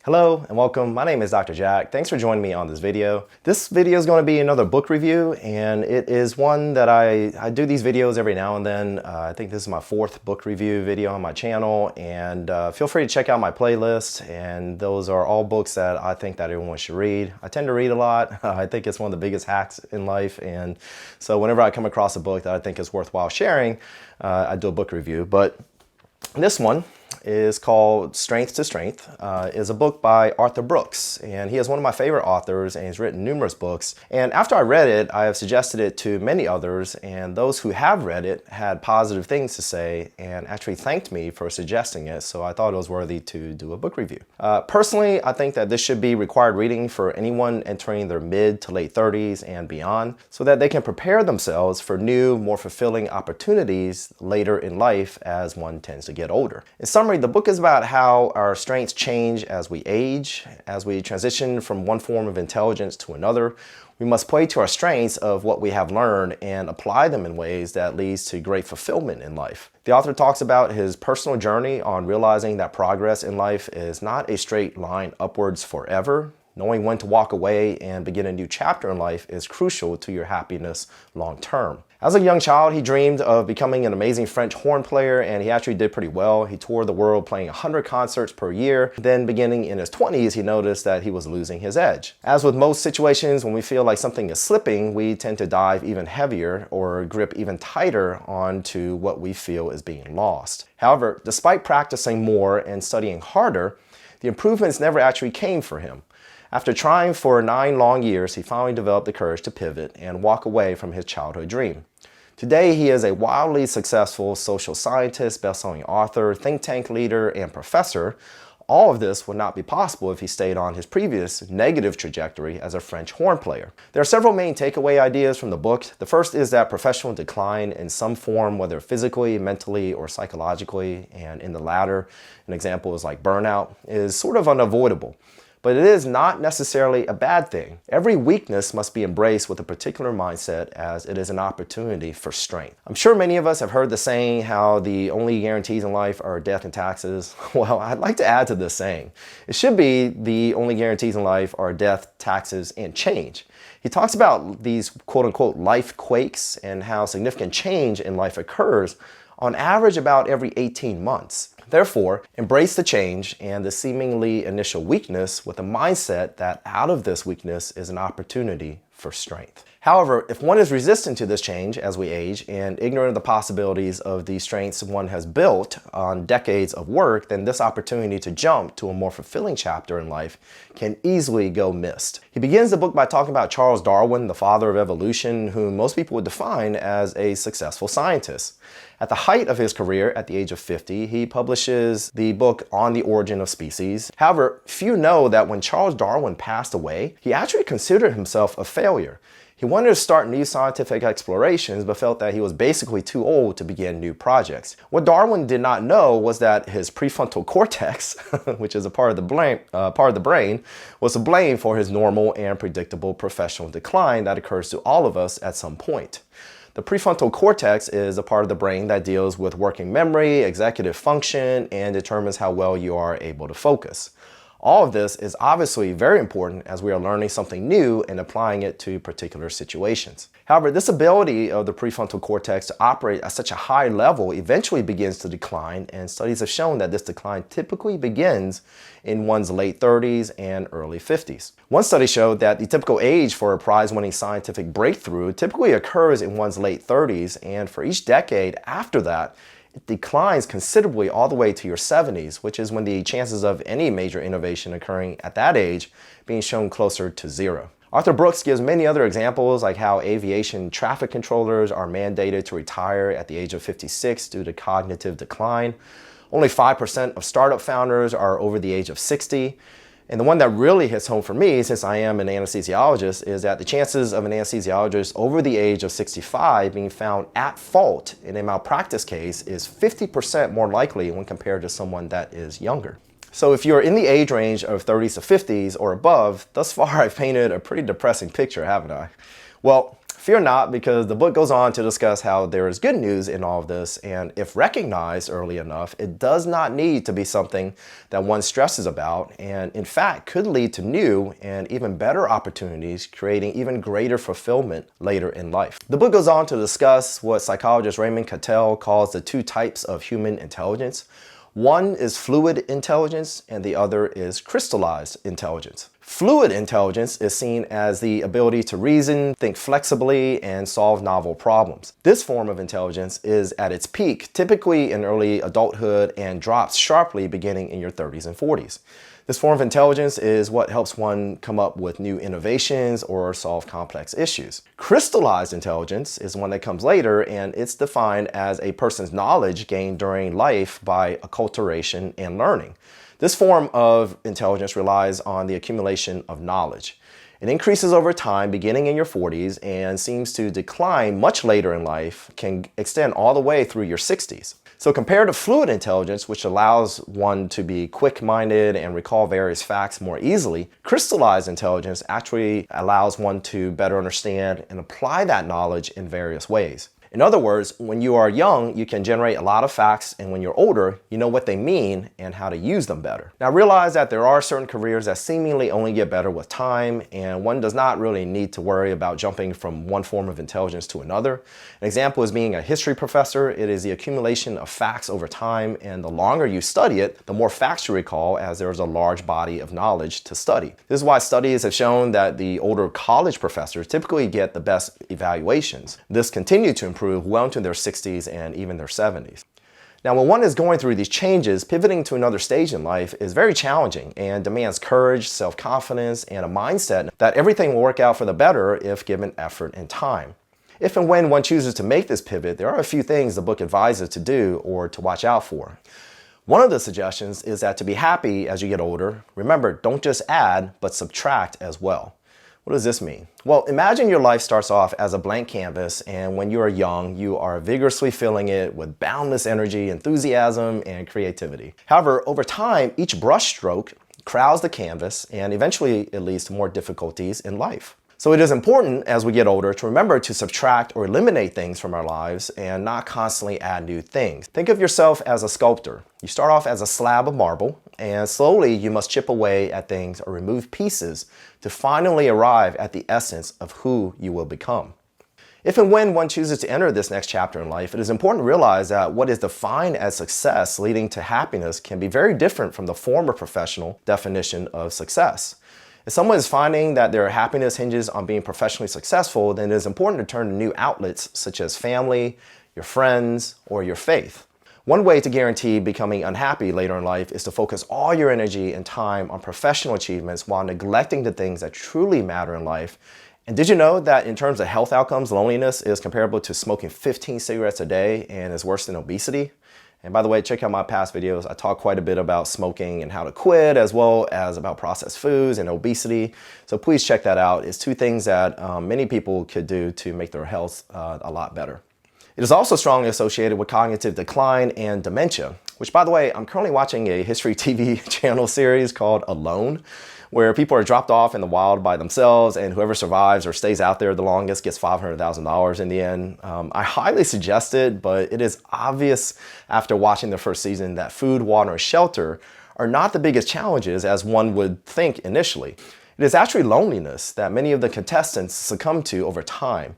Hello and welcome. My name is Dr. Jack. Thanks for joining me on this video. This video is going to be another book review, and it is one that I do these videos every now and then. I think this is my fourth book review video on my channel, and feel free to check out my playlist, and those are all books that I think that everyone should read. I tend to read a lot. I think it's one of the biggest hacks in life, and so whenever I come across a book that I think is worthwhile sharing, I do a book review. But this one is called Strength to Strength, is a book by Arthur Brooks, and he is one of my favorite authors, and he's written numerous books. And after I read it, I have suggested it to many others, and those who have read it had positive things to say and actually thanked me for suggesting it, so I thought it was worthy to do a book review. Personally, I think that this should be required reading for anyone entering their mid to late 30s and beyond, so that they can prepare themselves for new, more fulfilling opportunities later in life as one tends to get older. In summary, the book is about how our strengths change as we age, as we transition from one form of intelligence to another. We must play to our strengths of what we have learned and apply them in ways that leads to great fulfillment in life. The author talks about his personal journey on realizing that progress in life is not a straight line upwards forever. Knowing when to walk away and begin a new chapter in life is crucial to your happiness long term. As a young child, he dreamed of becoming an amazing French horn player, and he actually did pretty well. He toured the world playing 100 concerts per year. Then beginning in his 20s, he noticed that he was losing his edge. As with most situations, when we feel like something is slipping, we tend to dive even heavier or grip even tighter onto what we feel is being lost. However, despite practicing more and studying harder, the improvements never actually came for him. After trying for 9 long years, he finally developed the courage to pivot and walk away from his childhood dream. Today, he is a wildly successful social scientist, best-selling author, think tank leader, and professor. All of this would not be possible if he stayed on his previous negative trajectory as a French horn player. There are several main takeaway ideas from the book. The first is that professional decline in some form, whether physically, mentally, or psychologically, and in the latter, an example is like burnout, is sort of unavoidable. But it is not necessarily a bad thing. Every weakness must be embraced with a particular mindset, as it is an opportunity for strength. I'm sure many of us have heard the saying how the only guarantees in life are death and taxes. Well, I'd like to add to this saying. It should be the only guarantees in life are death, taxes, and change. He talks about these quote-unquote lifequakes and how significant change in life occurs on average about every 18 months. Therefore, embrace the change and the seemingly initial weakness with a mindset that out of this weakness is an opportunity for strength. However, if one is resistant to this change as we age and ignorant of the possibilities of the strengths one has built on decades of work, then this opportunity to jump to a more fulfilling chapter in life can easily go missed. He begins the book by talking about Charles Darwin, the father of evolution, whom most people would define as a successful scientist. At the height of his career, at the age of 50, he publishes the book On the Origin of Species. However, few know that when Charles Darwin passed away, he actually considered himself a failure. He wanted to start new scientific explorations, but felt that he was basically too old to begin new projects. What Darwin did not know was that his prefrontal cortex, which is a part of the brain, was to blame for his normal and predictable professional decline that occurs to all of us at some point. The prefrontal cortex is a part of the brain that deals with working memory, executive function, and determines how well you are able to focus. All of this is obviously very important as we are learning something new and applying it to particular situations. However, this ability of the prefrontal cortex to operate at such a high level eventually begins to decline, and studies have shown that this decline typically begins in one's late 30s and early 50s. One study showed that the typical age for a prize-winning scientific breakthrough typically occurs in one's late 30s, and for each decade after that, it declines considerably all the way to your 70s, which is when the chances of any major innovation occurring at that age being shown closer to zero. Arthur Brooks gives many other examples, like how aviation traffic controllers are mandated to retire at the age of 56 due to cognitive decline. Only 5% of startup founders are over the age of 60. And the one that really hits home for me, since I am an anesthesiologist, is that the chances of an anesthesiologist over the age of 65 being found at fault in a malpractice case is 50% more likely when compared to someone that is younger. So if you're in the age range of 30s to 50s or above, thus far I've painted a pretty depressing picture, haven't I? Well, Fear not, because the book goes on to discuss how there is good news in all of this, and if recognized early enough, it does not need to be something that one stresses about, and in fact could lead to new and even better opportunities, creating even greater fulfillment later in life. The book goes on to discuss what psychologist Raymond Cattell calls the two types of human intelligence. One is fluid intelligence and the other is crystallized intelligence. Fluid intelligence is seen as the ability to reason, think flexibly, and solve novel problems. This form of intelligence is at its peak, typically in early adulthood, and drops sharply beginning in your 30s and 40s. This form of intelligence is what helps one come up with new innovations or solve complex issues. Crystallized intelligence is one that comes later, and it's defined as a person's knowledge gained during life by acculturation and learning. This form of intelligence relies on the accumulation of knowledge. It increases over time, beginning in your 40s, and seems to decline much later in life, can extend all the way through your 60s. So compared to fluid intelligence, which allows one to be quick-minded and recall various facts more easily, crystallized intelligence actually allows one to better understand and apply that knowledge in various ways. In other words, when you are young, you can generate a lot of facts, and when you're older, you know what they mean and how to use them better. Now realize that there are certain careers that seemingly only get better with time, and one does not really need to worry about jumping from one form of intelligence to another. An example is being a history professor. It is the accumulation of facts over time, and the longer you study it, the more facts you recall, as there is a large body of knowledge to study. This is why studies have shown that the older college professors typically get the best evaluations. This continued to improve well into their 60s and even their 70s. Now, when one is going through these changes, pivoting to another stage in life is very challenging and demands courage, self-confidence, and a mindset that everything will work out for the better if given effort and time. If and when one chooses to make this pivot, there are a few things the book advises to do or to watch out for. One of the suggestions is that to be happy as you get older, remember, don't just add, but subtract as well. What does this mean? Well, imagine your life starts off as a blank canvas, and when you are young, you are vigorously filling it with boundless energy, enthusiasm, and creativity. However, over time, each brush stroke crowds the canvas, and eventually it leads to more difficulties in life. So it is important as we get older to remember to subtract or eliminate things from our lives and not constantly add new things. Think of yourself as a sculptor. You start off as a slab of marble, and slowly you must chip away at things or remove pieces to finally arrive at the essence of who you will become. If and when one chooses to enter this next chapter in life, it is important to realize that what is defined as success leading to happiness can be very different from the former professional definition of success. If someone is finding that their happiness hinges on being professionally successful, then it is important to turn to new outlets such as family, your friends, or your faith. One way to guarantee becoming unhappy later in life is to focus all your energy and time on professional achievements while neglecting the things that truly matter in life. And did you know that in terms of health outcomes, loneliness is comparable to smoking 15 cigarettes a day and is worse than obesity? And by the way, check out my past videos. I talk quite a bit about smoking and how to quit, as well as about processed foods and obesity. So please check that out. It's two things that many people could do to make their health a lot better. It is also strongly associated with cognitive decline and dementia, which, by the way, I'm currently watching a history TV channel series called Alone, where people are dropped off in the wild by themselves, and whoever survives or stays out there the longest gets $500,000 in the end. I highly suggest it, but it is obvious after watching the first season that food, water, and shelter are not the biggest challenges as one would think initially. It is actually loneliness that many of the contestants succumb to over time.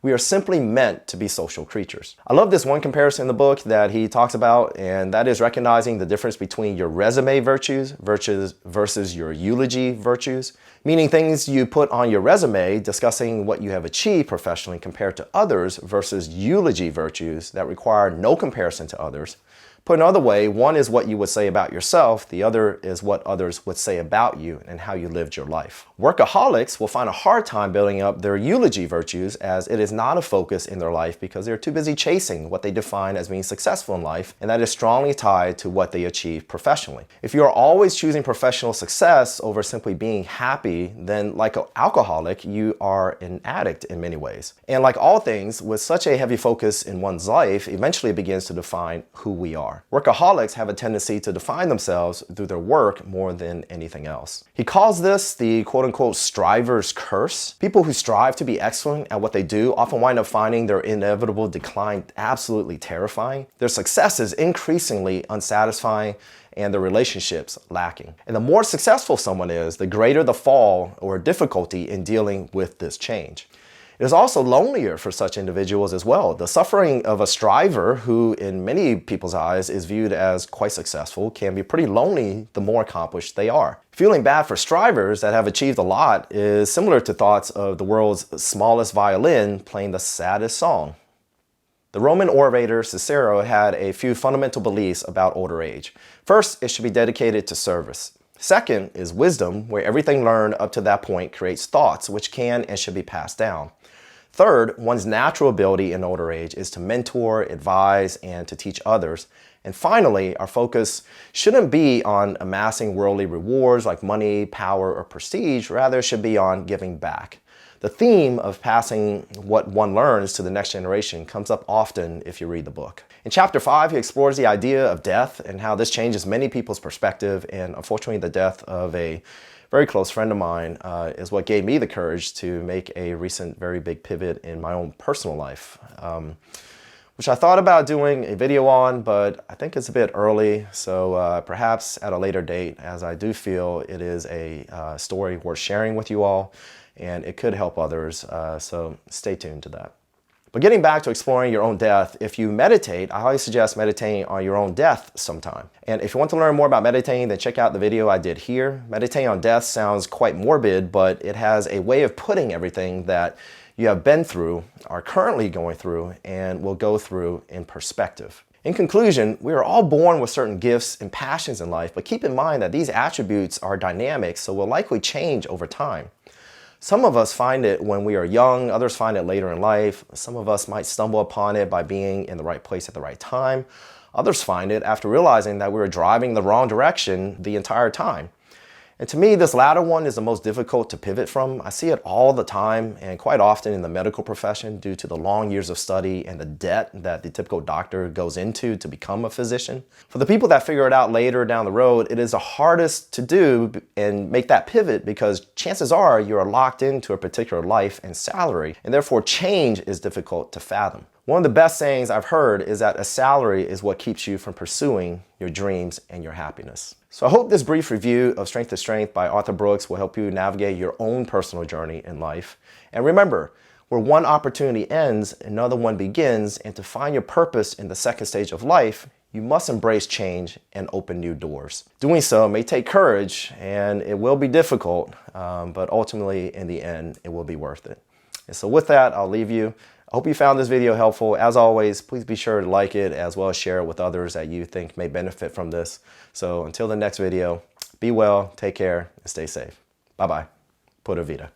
We are simply meant to be social creatures. I love this one comparison in the book that he talks about, and that is recognizing the difference between your resume virtues versus your eulogy virtues, meaning things you put on your resume discussing what you have achieved professionally compared to others versus eulogy virtues that require no comparison to others. Put another way, one is what you would say about yourself, the other is what others would say about you and how you lived your life. Workaholics will find a hard time building up their eulogy virtues, as it is not a focus in their life because they're too busy chasing what they define as being successful in life, and that is strongly tied to what they achieve professionally. If you are always choosing professional success over simply being happy, then like an alcoholic, you are an addict in many ways. And like all things, with such a heavy focus in one's life, eventually it begins to define who we are. are. Workaholics have a tendency to define themselves through their work more than anything else. He calls this the quote-unquote striver's curse. People who strive to be excellent at what they do often wind up finding their inevitable decline absolutely terrifying, their successes increasingly unsatisfying, and their relationships lacking. And the more successful someone is, the greater the fall or difficulty in dealing with this change. It is also lonelier for such individuals as well. The suffering of a striver, who in many people's eyes is viewed as quite successful, can be pretty lonely the more accomplished they are. Feeling bad for strivers that have achieved a lot is similar to thoughts of the world's smallest violin playing the saddest song. The Roman orator Cicero had a few fundamental beliefs about older age. First, it should be dedicated to service. Second is wisdom, where everything learned up to that point creates thoughts which can and should be passed down. Third, one's natural ability in older age is to mentor, advise, and to teach others. And finally, our focus shouldn't be on amassing worldly rewards like money, power, or prestige. Rather, it should be on giving back. The theme of passing what one learns to the next generation comes up often if you read the book. In chapter 5, he explores the idea of death and how this changes many people's perspective, and unfortunately the death of a very close friend of mine is what gave me the courage to make a recent very big pivot in my own personal life, which I thought about doing a video on, but I think it's a bit early, so perhaps at a later date, as I do feel it is a story worth sharing with you all, and it could help others, so stay tuned to that. But getting back to exploring your own death, if you meditate, I highly suggest meditating on your own death sometime. And if you want to learn more about meditating, then check out the video I did here. Meditating on death sounds quite morbid, but it has a way of putting everything that you have been through, are currently going through, and will go through in perspective. In conclusion, we are all born with certain gifts and passions in life, but keep in mind that these attributes are dynamic, so will likely change over time. Some of us find it when we are young, others find it later in life. Some of us might stumble upon it by being in the right place at the right time. Others find it after realizing that we were driving the wrong direction the entire time. And to me, this latter one is the most difficult to pivot from. I see it all the time and quite often in the medical profession due to the long years of study and the debt that the typical doctor goes into to become a physician. For the people that figure it out later down the road, it is the hardest to do and make that pivot because chances are you are locked into a particular life and salary, and therefore change is difficult to fathom. One of the best sayings I've heard is that a salary is what keeps you from pursuing your dreams and your happiness. So I hope this brief review of Strength to Strength by Arthur Brooks will help you navigate your own personal journey in life. And remember, where one opportunity ends, another one begins, and to find your purpose in the second stage of life, you must embrace change and open new doors. Doing so may take courage, and it will be difficult, but ultimately, in the end, it will be worth it. And so with that, I'll leave you. I hope you found this video helpful. As always, please be sure to like it as well as share it with others that you think may benefit from this. So until the next video, be well, take care, and stay safe. Bye-bye. Pura Vida.